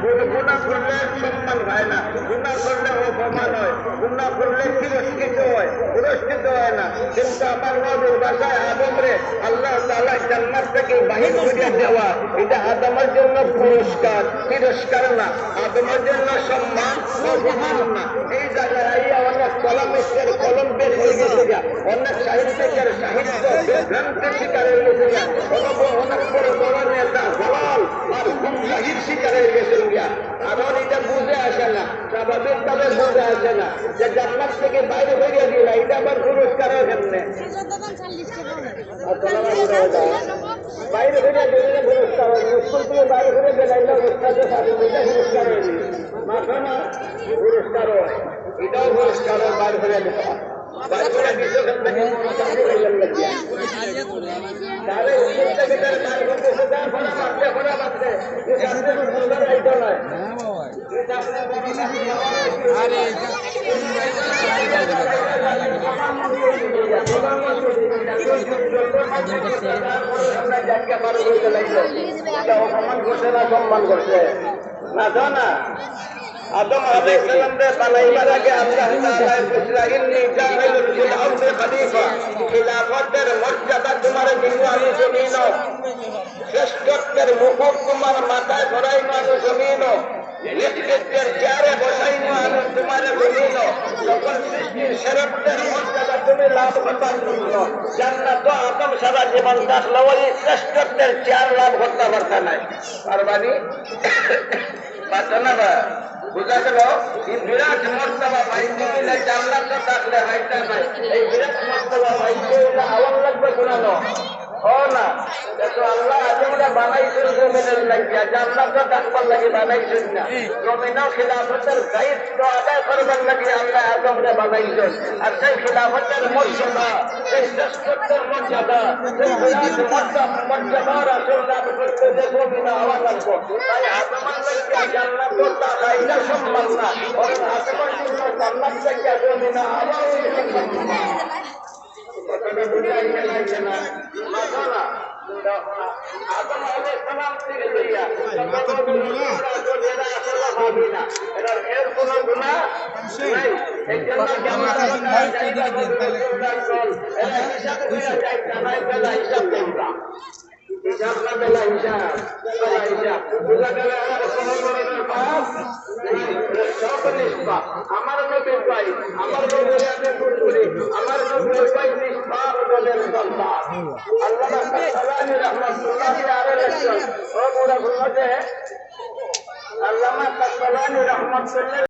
গুনাহ করলে সম্মান হয় না, গুনাহ করলে অপমান হয়, গুনাহ করলে তিরস্কৃত হয়, পুরস্কৃত হয় না। কিন্তু আমার নবীর ভাষায় আদমরে আল্লাহ তাআলা জান্নাত থেকে বাহির করে দেওয়া, এটা আদমের জন্য পুরস্কার, তিরস্কার না। আদমের জন্য সম্মান, অপমান না। এই জায়গায় আইয়া অনেক কলমিস্টের কলম বের হয়ে গেছে, অনেক সাহিত্যিকের সাহিত্য বিভ্রান্তির শিকার হয়ে গেছে, অনেক বড় বড় নেতা দলাল আর গুমরাহির শিকার হয়ে গেছেন গিয়া। আবার এটা বুঝে আসে না, স্বাভাবিকভাবে বুঝে আসে না যে জান্নাত থেকে বাইরে বেরিয়ে দিল, এটা আবার পুরস্কার কেমনে বাইরে বেরিয়ে দিলে পুরস্কার হয়। স্কুল থেকে বাইরে বেরিয়ে দিলে পুরস্কার হয়ে দিল, মাথা না পুরস্কার হয়, এটাও পুরস্কার হয় বাইরে বেরিয়ে দেওয়া। অপমান করছে না সম্মান করছে না তো না। আদম আলাইহিস সালামকে বানাইবার আগে আল্লাহ তাআলা কইছিলেন ইন্নী জাইলুল ফিল আরদি খলিফা, খিলাফতের মর্যাদা তোমার দিব আমি জমিন, শ্রেষ্ঠত্বের মুকুট তোমার মাথায় ধরাইব আমি জমিন, নেতৃত্বের চেয়ারে বসাইব আমি তোমার জমিন, সকল সৃষ্টির শ্রেষ্ঠত্বের মর্যাদা তুমি লাভ করবার জন্য জান্নাত আদম সারা জীবন থাকলে ওই শ্রেষ্ঠত্বের চেয়ার লাভ করতে পারত নাই। পারবানি পারত না বা বুঝা গেল? এই বিরাট মর্তবা পাইতে হইলে জান্নাত থাকলে হাইটা নাই। এই বিরাট মর্তবা পাইতে হইলে আওয়াজ লাগবে শোনানো ও না। আল্লাহ আজমরা বানাইছেন জমিনের লাগিয়া, জান্নাত থাকবার লাগে বানাইছেন না। জমিনও খিলাফতের দায়িত্ব আদায় করবার লাগে আল্লাহ আজমরা বানাইছেন। আর সেই খিলাফতের মর্যাদা, সেই শ্রেষ্ঠত্বের মর্যাদা, সেই মর্যাদা রাসূল লাভ করতে যে জমিনে আওয়াজ লাগবো। তাই আজমান লাগিয়া জান্নাত থাকা এটা সম্মান না, বরং আজমান জন্য জান্নাত লাগিয়া জমিনে আওয়াজ সম্মান। কথাটা বুঝাই গেছে না? মাথালা আদম আলাইহিস সালাম থেকে লইয়া ভাবি না, এটার এর কোনো গুনাহ নাই। এই জন্য জান্নাত হিসাব করে যাই জানাই বেলা হিসাব দেবা, হিসাব না বেলা হিসাব বেলা হিসাব বুঝা গেল। আমার কোনো ধরনের পাপ সব নিষ্পাপ। আমার নবীর ভাই, আমার নবীর আমি করি, আমার নবীর ভাই নিষ্পাপ বলেন সন্তান। আল্লামা কাসসালানী রাহমাতুল্লাহি আলাইহি ও বুড়া বুড়াতে আল্লামা কাসসালানী রাহমাতুল্লাহ